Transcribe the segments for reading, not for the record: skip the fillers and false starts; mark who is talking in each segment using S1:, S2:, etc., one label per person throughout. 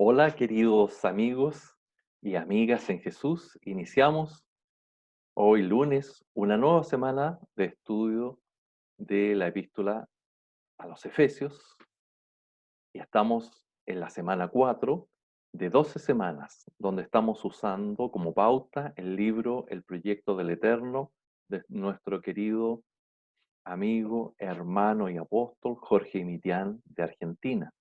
S1: Hola, queridos amigos y amigas en Jesús. Iniciamos hoy lunes una nueva semana de estudio de la epístola a los Efesios y estamos en la semana 4 de 12 semanas, donde estamos usando como pauta el libro El proyecto del Eterno de nuestro querido amigo, hermano y apóstol Jorge Mitián de Argentina.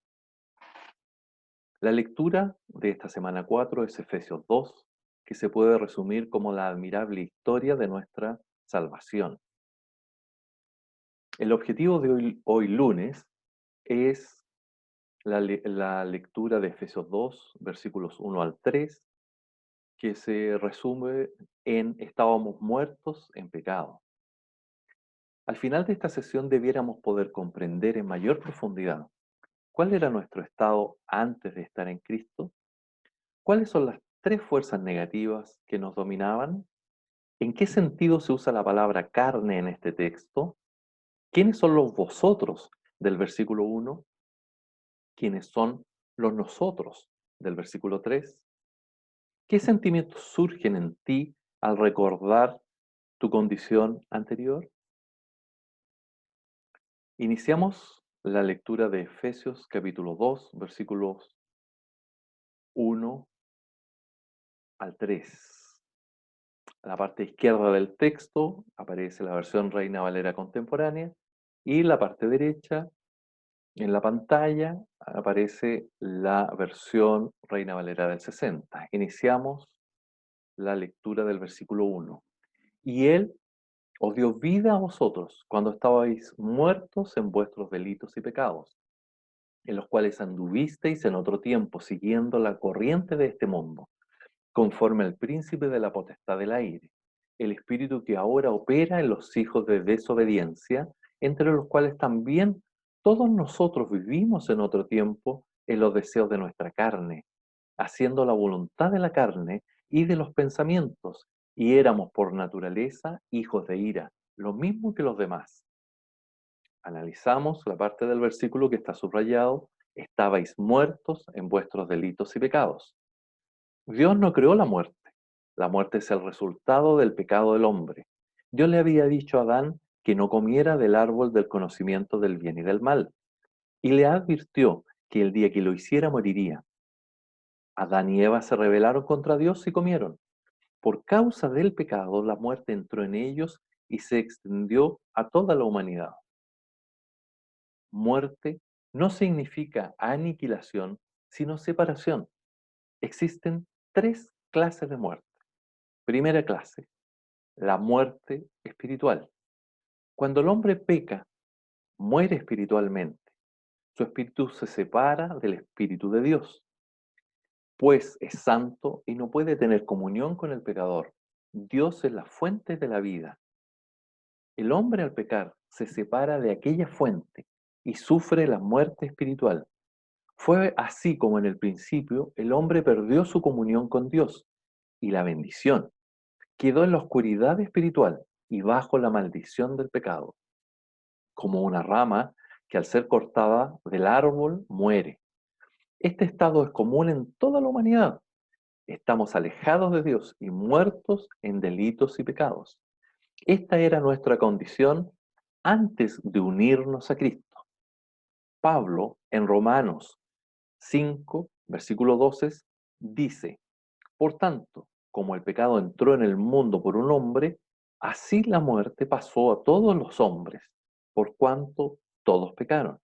S1: La lectura de esta semana 4 es Efesios 2, que se puede resumir como la admirable historia de nuestra salvación. El objetivo de hoy lunes es la lectura de Efesios 2, versículos 1 al 3, que se resume en estábamos muertos en pecado. Al final de esta sesión debiéramos poder comprender en mayor profundidad cuál era nuestro estado antes de estar en Cristo. ¿Cuáles son las tres fuerzas negativas que nos dominaban? ¿En qué sentido se usa la palabra carne en este texto? ¿Quiénes son los vosotros del versículo 1? ¿Quiénes son los nosotros del versículo 3? ¿Qué sentimientos surgen en ti al recordar tu condición anterior? Iniciamos la lectura de Efesios capítulo 2, versículos 1 al 3. A la parte izquierda del texto aparece la versión Reina Valera contemporánea y la parte derecha en la pantalla aparece la versión Reina Valera del 60. Iniciamos la lectura del versículo 1. Y Él os dio vida a vosotros cuando estabais muertos en vuestros delitos y pecados, en los cuales anduvisteis en otro tiempo, siguiendo la corriente de este mundo, conforme al príncipe de la potestad del aire, el espíritu que ahora opera en los hijos de desobediencia, entre los cuales también todos nosotros vivimos en otro tiempo en los deseos de nuestra carne, haciendo la voluntad de la carne y de los pensamientos, y éramos por naturaleza hijos de ira, lo mismo que los demás. Analizamos la parte del versículo que está subrayado: estabais muertos en vuestros delitos y pecados. Dios no creó la muerte. La muerte es el resultado del pecado del hombre. Dios le había dicho a Adán que no comiera del árbol del conocimiento del bien y del mal, y le advirtió que el día que lo hiciera moriría. Adán y Eva se rebelaron contra Dios y comieron. Por causa del pecado, la muerte entró en ellos y se extendió a toda la humanidad. Muerte no significa aniquilación, sino separación. Existen tres clases de muerte. Primera clase: la muerte espiritual. Cuando el hombre peca, muere espiritualmente. Su espíritu se separa del espíritu de Dios, pues es santo y no puede tener comunión con el pecador. Dios es la fuente de la vida. El hombre al pecar se separa de aquella fuente y sufre la muerte espiritual. Fue así como en el principio el hombre perdió su comunión con Dios y la bendición. Quedó en la oscuridad espiritual y bajo la maldición del pecado, como una rama que al ser cortada del árbol muere. Este estado es común en toda la humanidad. Estamos alejados de Dios y muertos en delitos y pecados. Esta era nuestra condición antes de unirnos a Cristo. Pablo, en Romanos 5, versículo 12, dice: por tanto, como el pecado entró en el mundo por un hombre, así la muerte pasó a todos los hombres, por cuanto todos pecaron.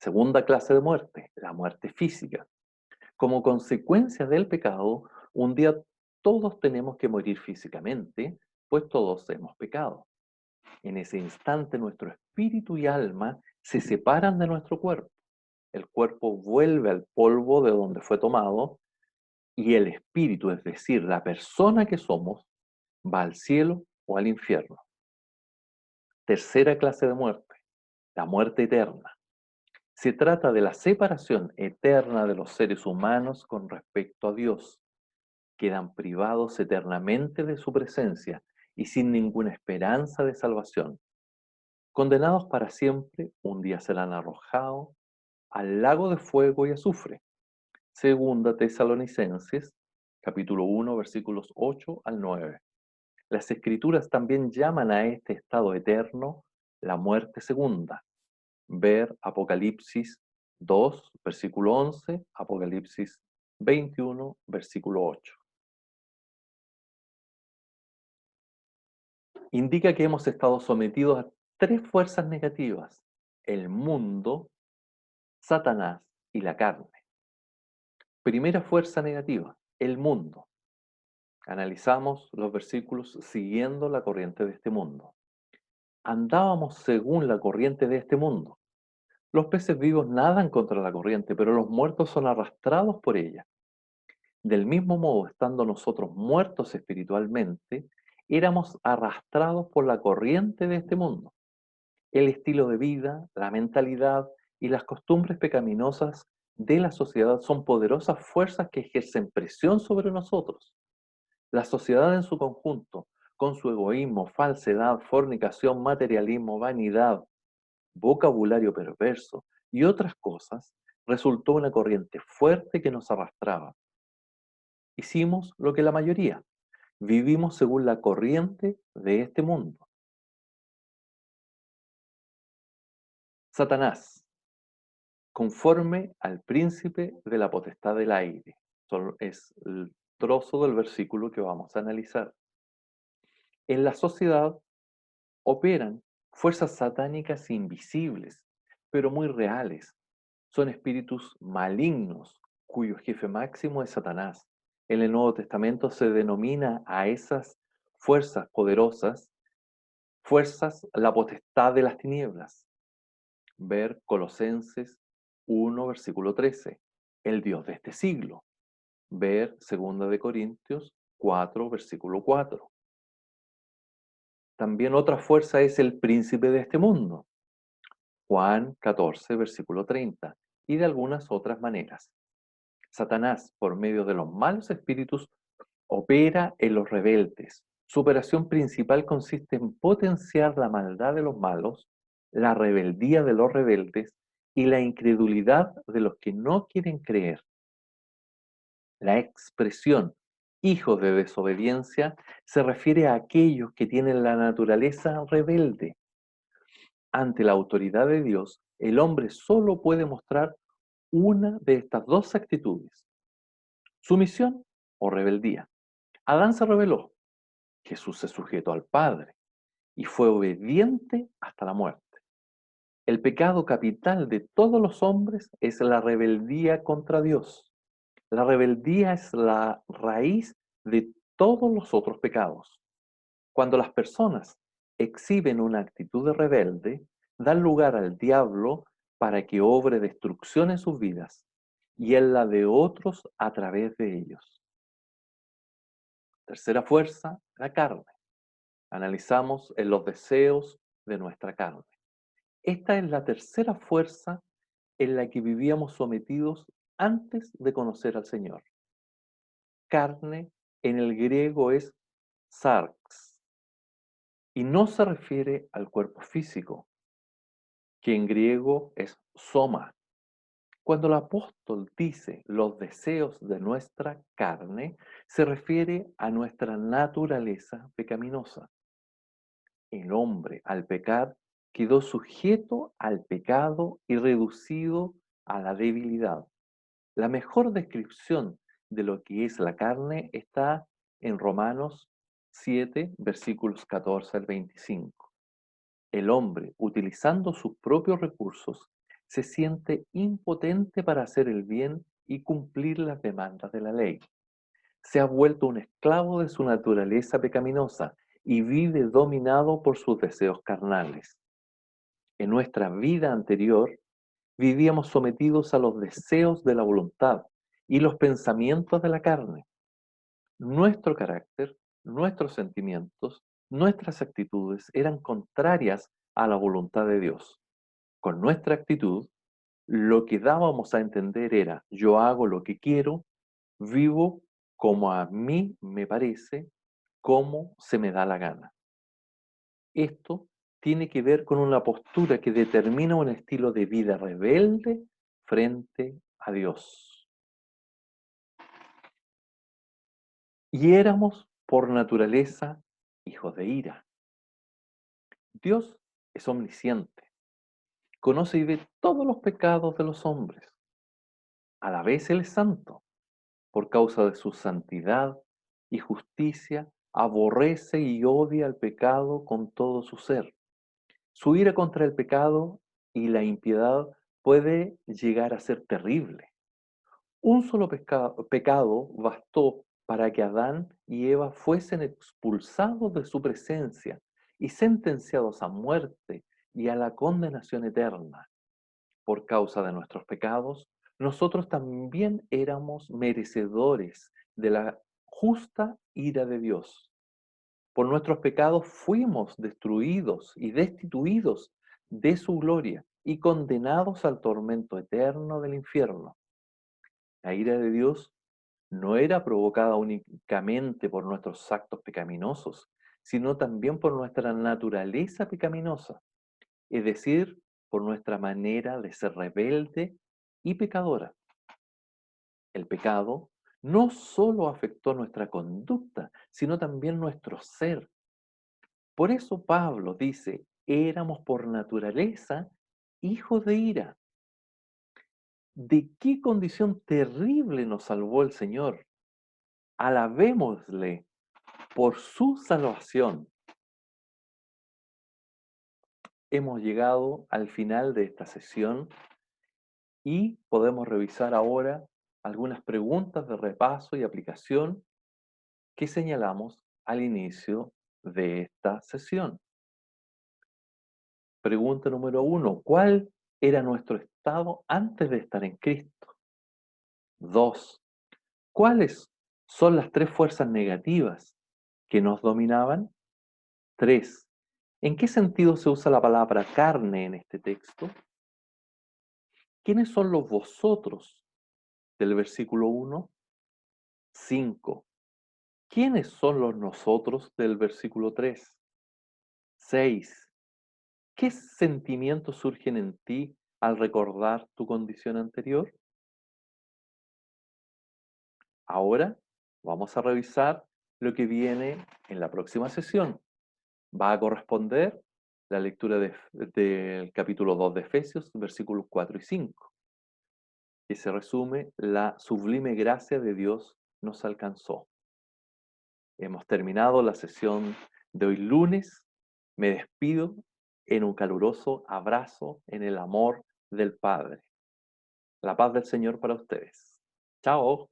S1: Segunda clase de muerte, la muerte física. Como consecuencia del pecado, un día todos tenemos que morir físicamente, pues todos hemos pecado. En ese instante nuestro espíritu y alma se separan de nuestro cuerpo. El cuerpo vuelve al polvo de donde fue tomado y el espíritu, es decir, la persona que somos, va al cielo o al infierno. Tercera clase de muerte, la muerte eterna. Se trata de la separación eterna de los seres humanos con respecto a Dios. Quedan privados eternamente de su presencia y sin ninguna esperanza de salvación. Condenados para siempre, un día serán arrojados al lago de fuego y azufre. Segunda Tesalonicenses, capítulo 1, versículos 8 al 9. Las Escrituras también llaman a este estado eterno la muerte segunda. Ver Apocalipsis 2, versículo 11, Apocalipsis 21, versículo 8. Indica que hemos estado sometidos a tres fuerzas negativas: el mundo, Satanás y la carne. Primera fuerza negativa, el mundo. Analizamos los versículos siguiendo la corriente de este mundo. Andábamos según la corriente de este mundo. Los peces vivos nadan contra la corriente, pero los muertos son arrastrados por ella. Del mismo modo, estando nosotros muertos espiritualmente, éramos arrastrados por la corriente de este mundo. El estilo de vida, la mentalidad y las costumbres pecaminosas de la sociedad son poderosas fuerzas que ejercen presión sobre nosotros. La sociedad en su conjunto, con su egoísmo, falsedad, fornicación, materialismo, vanidad, vocabulario perverso y otras cosas, resultó una corriente fuerte que nos arrastraba. Hicimos lo que la mayoría, vivimos según la corriente de este mundo. Satanás, conforme al príncipe de la potestad del aire. Es el trozo del versículo que vamos a analizar. En la sociedad operan fuerzas satánicas invisibles, pero muy reales. Son espíritus malignos, cuyo jefe máximo es Satanás. En el Nuevo Testamento se denomina a esas fuerzas poderosas, fuerzas, la potestad de las tinieblas. Ver Colosenses 1, versículo 13. El Dios de este siglo. Ver 2 de Corintios 4, versículo 4. También otra fuerza es el príncipe de este mundo. Juan 14, versículo 30. Y de algunas otras maneras. Satanás, por medio de los malos espíritus, opera en los rebeldes. Su operación principal consiste en potenciar la maldad de los malos, la rebeldía de los rebeldes y la incredulidad de los que no quieren creer. La expresión hijos de desobediencia se refiere a aquellos que tienen la naturaleza rebelde. Ante la autoridad de Dios, el hombre solo puede mostrar una de estas dos actitudes: sumisión o rebeldía. Adán se rebeló, Jesús se sujetó al Padre y fue obediente hasta la muerte. El pecado capital de todos los hombres es la rebeldía contra Dios. La rebeldía es la raíz de todos los otros pecados. Cuando las personas exhiben una actitud de rebelde, dan lugar al diablo para que obre destrucción en sus vidas y en la de otros a través de ellos. Tercera fuerza, la carne. Analizamos en los deseos de nuestra carne. Esta es la tercera fuerza en la que vivíamos sometidos antes de conocer al Señor. Carne en el griego es sarx y no se refiere al cuerpo físico, que en griego es soma. Cuando el apóstol dice los deseos de nuestra carne, se refiere a nuestra naturaleza pecaminosa. El hombre, al pecar, quedó sujeto al pecado y reducido a la debilidad. La mejor descripción de lo que es la carne está en Romanos 7, versículos 14 al 25. El hombre, utilizando sus propios recursos, se siente impotente para hacer el bien y cumplir las demandas de la ley. Se ha vuelto un esclavo de su naturaleza pecaminosa y vive dominado por sus deseos carnales. En nuestra vida anterior, vivíamos sometidos a los deseos de la voluntad y los pensamientos de la carne. Nuestro carácter, nuestros sentimientos, nuestras actitudes eran contrarias a la voluntad de Dios. Con nuestra actitud, lo que dábamos a entender era: yo hago lo que quiero, vivo como a mí me parece, como se me da la gana. Esto tiene que ver con una postura que determina un estilo de vida rebelde frente a Dios. Y éramos por naturaleza hijos de ira. Dios es omnisciente, conoce y ve todos los pecados de los hombres. A la vez Él es santo. Por causa de su santidad y justicia, aborrece y odia el pecado con todo su ser. Su ira contra el pecado y la impiedad puede llegar a ser terrible. Un solo pecado bastó para que Adán y Eva fuesen expulsados de su presencia y sentenciados a muerte y a la condenación eterna. Por causa de nuestros pecados, nosotros también éramos merecedores de la justa ira de Dios. Por nuestros pecados fuimos destruidos y destituidos de su gloria y condenados al tormento eterno del infierno. La ira de Dios no era provocada únicamente por nuestros actos pecaminosos, sino también por nuestra naturaleza pecaminosa, es decir, por nuestra manera de ser rebelde y pecadora. El pecado no solo afectó nuestra conducta, sino también nuestro ser. Por eso Pablo dice, éramos por naturaleza hijos de ira. ¿De qué condición terrible nos salvó el Señor? Alabémosle por su salvación. Hemos llegado al final de esta sesión y podemos revisar ahora algunas preguntas de repaso y aplicación que señalamos al inicio de esta sesión. Pregunta número 1. ¿Cuál era nuestro estado antes de estar en Cristo? 2. ¿Cuáles son las tres fuerzas negativas que nos dominaban? 3. ¿En qué sentido se usa la palabra carne en este texto? ¿Quiénes son los vosotros del versículo 1? 5. ¿Quiénes son los nosotros del versículo 3? 6. ¿Qué sentimientos surgen en ti al recordar tu condición anterior? Ahora vamos a revisar lo que viene en la próxima sesión. Va a corresponder la lectura del capítulo 2 de Efesios, versículos 4 y 5, que se resume: la sublime gracia de Dios nos alcanzó. Hemos terminado la sesión de hoy lunes. Me despido en un caluroso abrazo en el amor del Padre. La paz del Señor para ustedes. Chao.